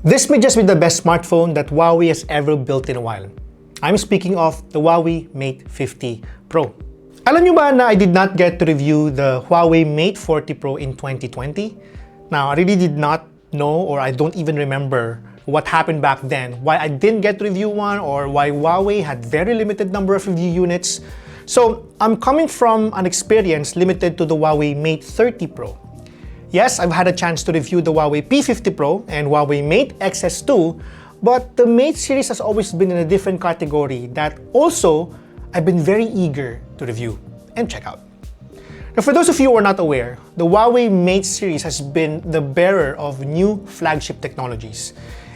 This may just be the best smartphone that Huawei has ever built in a while. I'm speaking of the Huawei Mate 50 Pro. Alam nyo ba na I did not get to review the Huawei Mate 40 Pro in 2020? Now, I really did not know, or I don't even remember what happened back then, why I didn't get to review one, or why Huawei had very limited number of review units. So, I'm coming from an experience limited to the Huawei Mate 30 Pro. Yes, I've had a chance to review the Huawei P50 Pro and Huawei Mate XS2, but the Mate series has always been in a different category that also I've been very eager to review and check out. Now, for those of you who are not aware, the Huawei Mate series has been the bearer of new flagship technologies.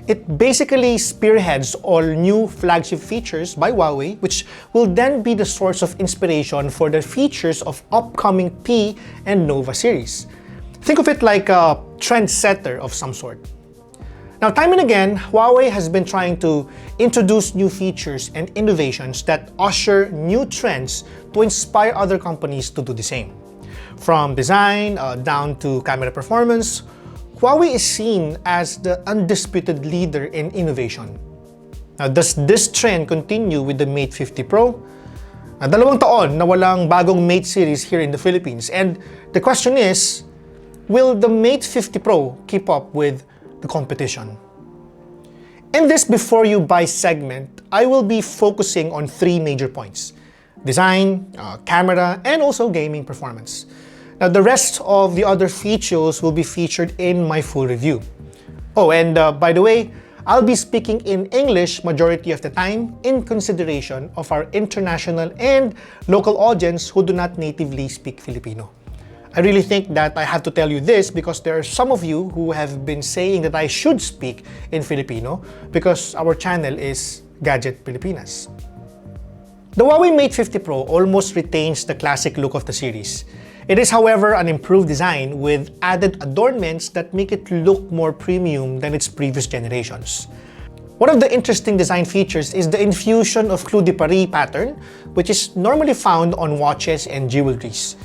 It basically spearheads all new flagship features by Huawei, which will then be the source of inspiration for the features of upcoming P and Nova series. Think of it like a trendsetter of some sort. Now, time and again, Huawei has been trying to introduce new features and innovations that usher new trends to inspire other companies to do the same. From design down to camera performance, Huawei is seen as the undisputed leader in innovation. Now, does this trend continue with the Mate 50 Pro? Dalawang taon na walang bagong Mate series here in the Philippines, and the question is, will the Mate 50 Pro keep up with the competition? In this Before You Buy segment, I will be focusing on three major points: design, camera, and also gaming performance. Now, the rest of the other features will be featured in my full review. Oh, and by the way, I'll be speaking in English majority of the time in consideration of our international and local audience who do not natively speak Filipino. I really think that I have to tell you this because there are some of you who have been saying that I should speak in Filipino because our channel is Gadget Pilipinas. The Huawei Mate 50 Pro almost retains the classic look of the series. It is, however, an improved design with added adornments that make it look more premium than its previous generations. One of the interesting design features is the infusion of Clou de Paris pattern, which is normally found on watches and jewelries.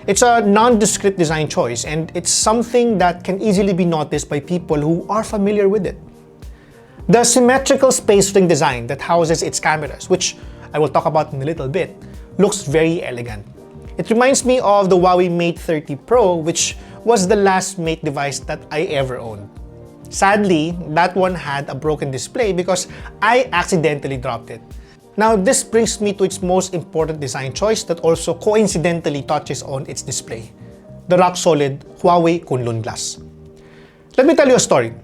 It's a nondescript design choice, and it's something that can easily be noticed by people who are familiar with it. The symmetrical space ring design that houses its cameras, which I will talk about in a little bit, looks very elegant. It reminds me of the Huawei Mate 30 Pro, which was the last Mate device that I ever owned. Sadly, that one had a broken display because I accidentally dropped it. Now, this brings me to its most important design choice that also coincidentally touches on its display: the rock-solid Huawei Kunlun glass. Let me tell you a story.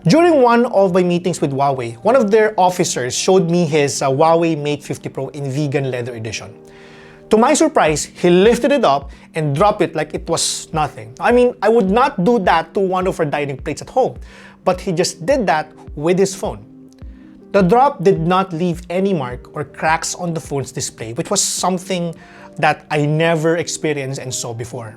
During one of my meetings with Huawei, one of their officers showed me his Huawei Mate 50 Pro in vegan leather edition. To my surprise, he lifted it up and dropped it like it was nothing. I mean, I would not do that to one of our dining plates at home, but he just did that with his phone. The drop did not leave any mark or cracks on the phone's display, which was something that I never experienced and saw before.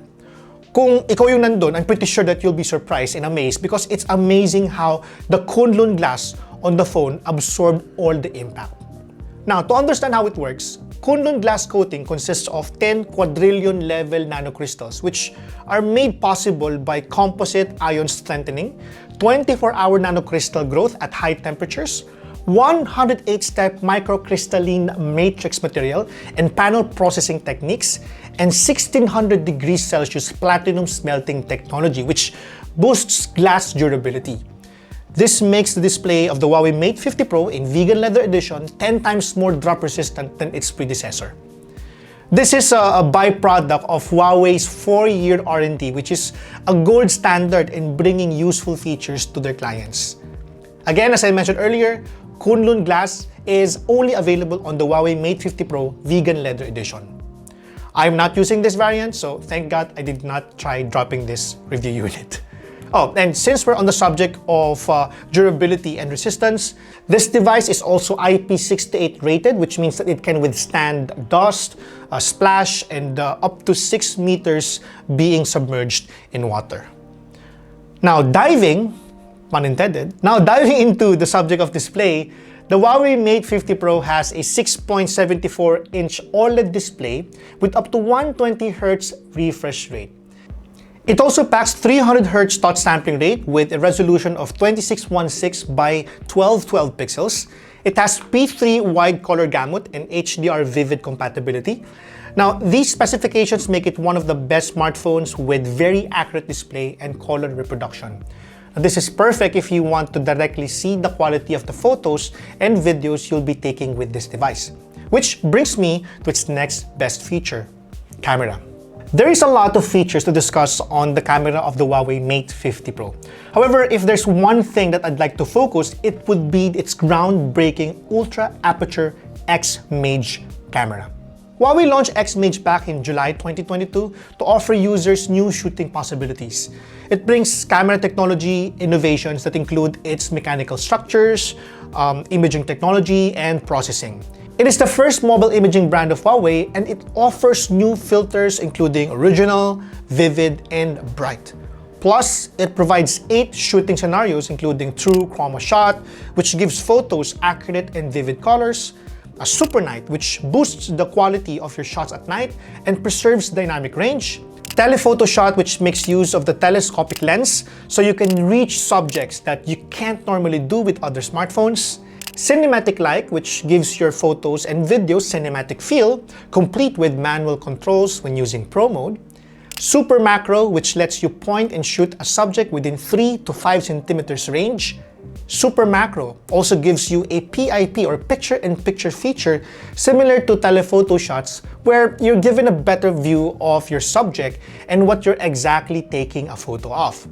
Kung ikaw yung nandun, I'm pretty sure that you'll be surprised and amazed because it's amazing how the Kunlun glass on the phone absorbed all the impact. Now, to understand how it works, Kunlun glass coating consists of 10 quadrillion level nanocrystals, which are made possible by composite ion strengthening, 24-hour nanocrystal growth at high temperatures, 108-step microcrystalline matrix material and panel processing techniques, and 1600 degrees Celsius platinum smelting technology, which boosts glass durability. This makes the display of the Huawei Mate 50 Pro in vegan leather edition 10 times more drop resistant than its predecessor. This is a byproduct of Huawei's 4-year R&D, which is a gold standard in bringing useful features to their clients. Again, as I mentioned earlier, Kunlun glass is only available on the Huawei Mate 50 Pro vegan leather edition. I'm not using this variant, so thank God I did not try dropping this review unit. Oh, and since we're on the subject of durability and resistance, this device is also IP68 rated, which means that it can withstand dust, splash, and up to 6 meters being submerged in water. Now diving into the subject of display, the Huawei Mate 50 Pro has a 6.74-inch OLED display with up to 120Hz refresh rate. It also packs 300Hz touch sampling rate with a resolution of 2616 by 1212 pixels. It has P3 wide color gamut and HDR vivid compatibility. Now, these specifications make it one of the best smartphones with very accurate display and color reproduction. Now, this is perfect if you want to directly see the quality of the photos and videos you'll be taking with this device. Which brings me to its next best feature, camera. There is a lot of features to discuss on the camera of the Huawei Mate 50 Pro. However, if there's one thing that I'd like to focus, it would be its groundbreaking Ultra Aperture X-Mage camera. Huawei launched X-Mage back in July 2022 to offer users new shooting possibilities. It brings camera technology innovations that include its mechanical structures, imaging technology, and processing. It is the first mobile imaging brand of Huawei, and it offers new filters including original, vivid, and bright. Plus, it provides 8 shooting scenarios including true chroma shot, which gives photos accurate and vivid colors, a super night, which boosts the quality of your shots at night and preserves dynamic range, telephoto shot, which makes use of the telescopic lens so you can reach subjects that you can't normally do with other smartphones, cinematic light, which gives your photos and videos cinematic feel, complete with manual controls when using Pro mode, super macro, which lets you point and shoot a subject within 3 to 5 centimeters range. Super macro also gives you a PIP or picture-in-picture feature similar to telephoto shots, where you're given a better view of your subject and what you're exactly taking a photo of.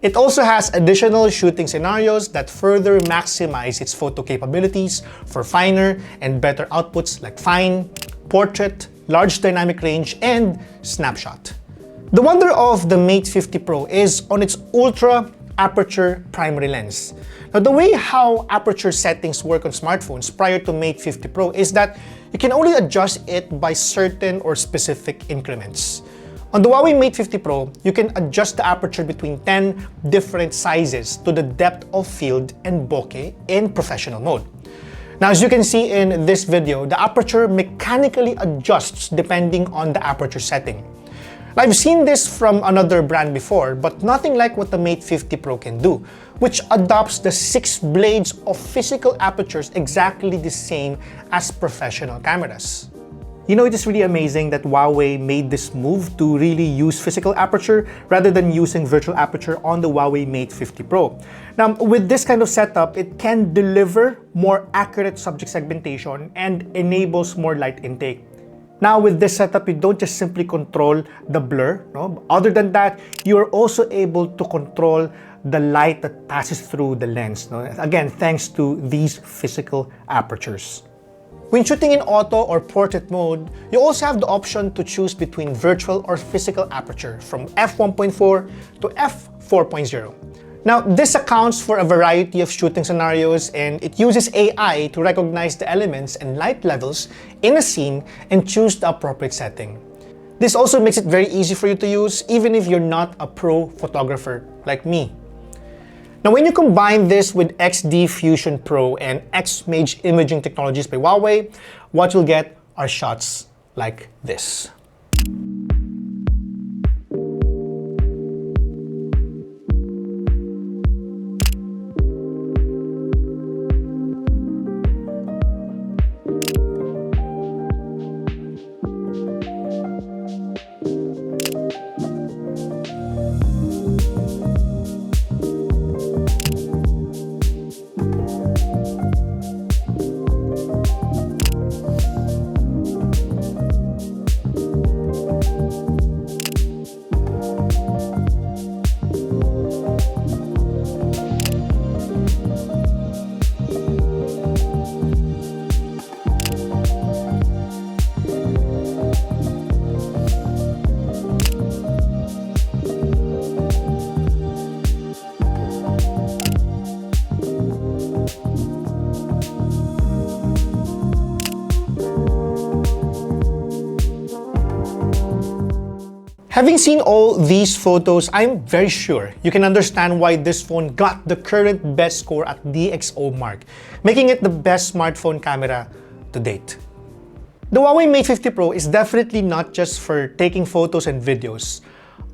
It also has additional shooting scenarios that further maximize its photo capabilities for finer and better outputs like fine, portrait, large dynamic range, and snapshot. The wonder of the Mate 50 Pro is on its ultra aperture primary lens. Now, the way how aperture settings work on smartphones prior to Mate 50 Pro is that you can only adjust it by certain or specific increments. On the Huawei Mate 50 Pro, you can adjust the aperture between 10 different sizes to the depth of field and bokeh in professional mode. Now, as you can see in this video, the aperture mechanically adjusts depending on the aperture setting. I've seen this from another brand before, but nothing like what the Mate 50 Pro can do, which adopts the 6 blades of physical apertures exactly the same as professional cameras. You know, it is really amazing that Huawei made this move to really use physical aperture rather than using virtual aperture on the Huawei Mate 50 Pro. Now, with this kind of setup, it can deliver more accurate subject segmentation and enables more light intake. Now, with this setup, you don't just simply control the blur, no? Other than that, you are also able to control the light that passes through the lens, no? Again, thanks to these physical apertures. When shooting in auto or portrait mode, you also have the option to choose between virtual or physical aperture from f1.4 to f4.0. Now, this accounts for a variety of shooting scenarios, and it uses AI to recognize the elements and light levels in a scene and choose the appropriate setting. This also makes it very easy for you to use even if you're not a pro photographer like me. Now, when you combine this with XD Fusion Pro and X-Mage imaging technologies by Huawei, what you'll get are shots like this. Having seen all these photos, I'm very sure you can understand why this phone got the current best score at DxOMark, making it the best smartphone camera to date. The Huawei Mate 50 Pro is definitely not just for taking photos and videos.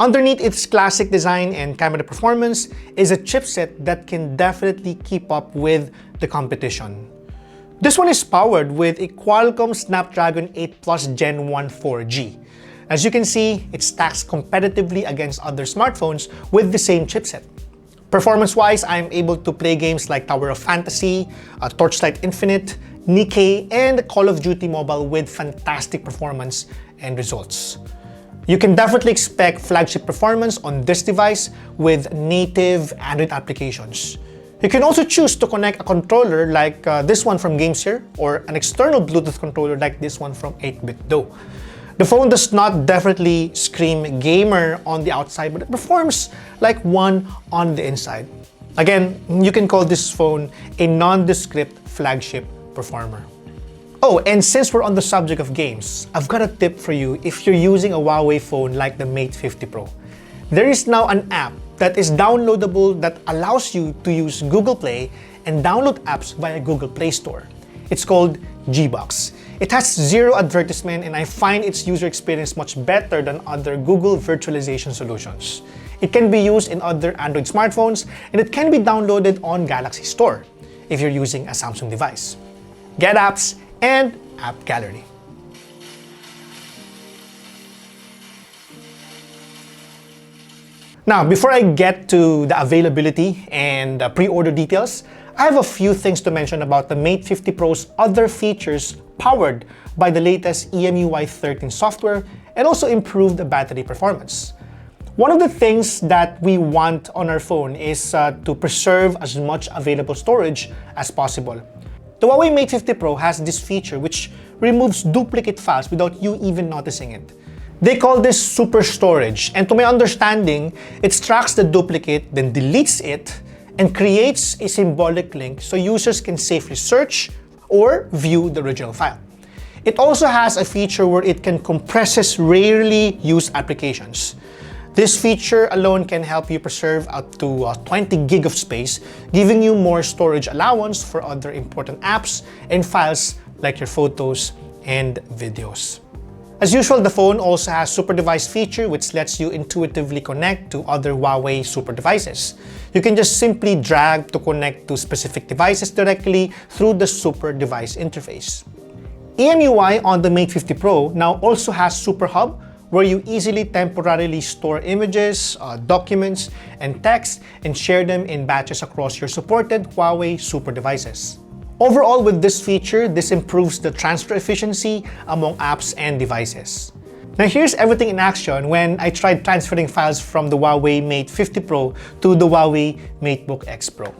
Underneath its classic design and camera performance is a chipset that can definitely keep up with the competition. This one is powered with a Qualcomm Snapdragon 8 Plus Gen 1 4G. As you can see, it stacks competitively against other smartphones with the same chipset. Performance-wise, I'm able to play games like Tower of Fantasy, Torchlight Infinite, Nikkei, and Call of Duty Mobile with fantastic performance and results. You can definitely expect flagship performance on this device with native Android applications. You can also choose to connect a controller like this one from GameSir or an external Bluetooth controller like this one from 8BitDo. The phone does not definitely scream gamer on the outside, but it performs like one on the inside. Again, you can call this phone a nondescript flagship performer. Oh, and since we're on the subject of games, I've got a tip for you if you're using a Huawei phone like the Mate 50 Pro. There is now an app that is downloadable that allows you to use Google Play and download apps via Google Play Store. It's called Gbox. It has zero advertisement and I find its user experience much better than other Google virtualization solutions. It can be used in other Android smartphones and it can be downloaded on Galaxy Store if you're using a Samsung device. Get apps and app gallery. Now, before I get to the availability and pre-order details, I have a few things to mention about the Mate 50 Pro's other features powered by the latest EMUI 13 software and also improved battery performance. One of the things that we want on our phone is to preserve as much available storage as possible. The Huawei Mate 50 Pro has this feature which removes duplicate files without you even noticing it. They call this super storage, and to my understanding, it extracts the duplicate, then deletes it, and creates a symbolic link so users can safely search or view the original file. It also has a feature where it can compress rarely used applications. This feature alone can help you preserve up to 20 gig of space, giving you more storage allowance for other important apps and files like your photos and videos. As usual, the phone also has Super Device feature which lets you intuitively connect to other Huawei Super devices. You can just simply drag to connect to specific devices directly through the Super Device interface. EMUI on the Mate 50 Pro now also has Super Hub, where you easily temporarily store images, documents, and text and share them in batches across your supported Huawei Super devices. Overall, with this feature, this improves the transfer efficiency among apps and devices. Now here's everything in action when I tried transferring files from the Huawei Mate 50 Pro to the Huawei MateBook X Pro.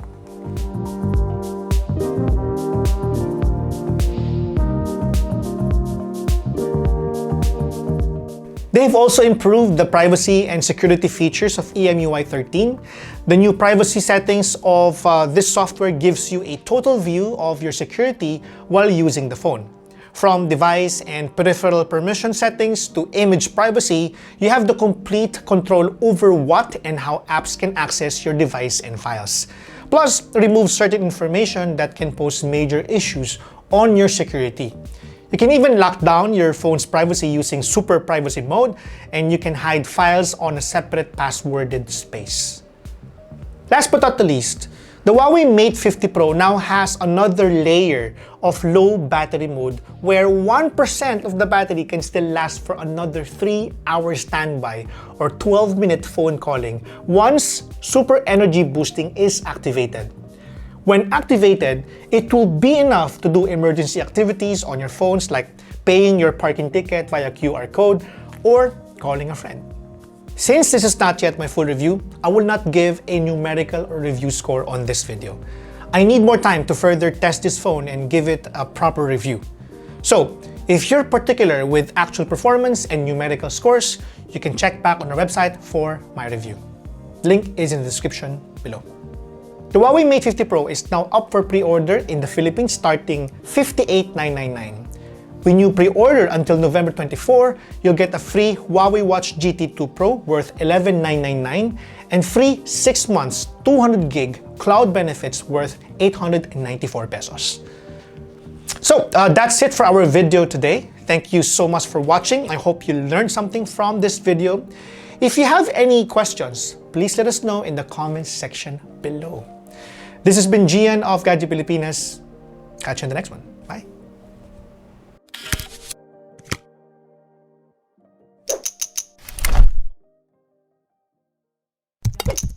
They've also improved the privacy and security features of EMUI 13. The new privacy settings of this software gives you a total view of your security while using the phone. From device and peripheral permission settings to image privacy, you have the complete control over what and how apps can access your device and files. Plus, remove certain information that can pose major issues on your security. You can even lock down your phone's privacy using Super Privacy Mode, and you can hide files on a separate passworded space. Last but not the least, the Huawei Mate 50 Pro now has another layer of low battery mode where 1% of the battery can still last for another 3-hour standby or 12-minute phone calling once Super Energy Boosting is activated. When activated, it will be enough to do emergency activities on your phones like paying your parking ticket via QR code or calling a friend. Since this is not yet my full review, I will not give a numerical or review score on this video. I need more time to further test this phone and give it a proper review. So, if you're particular with actual performance and numerical scores, you can check back on our website for my review. Link is in the description below. The Huawei Mate 50 Pro is now up for pre-order in the Philippines starting $58,999. When you pre-order until November 24, you'll get a free Huawei Watch GT2 Pro worth $11,999 and free 6 months 200 gig cloud benefits worth 894 pesos. So that's it for our video today. Thank you so much for watching. I hope you learned something from this video. If you have any questions, please let us know in the comments section below. This has been Gian of Gadget Pilipinas. Catch you in the next one.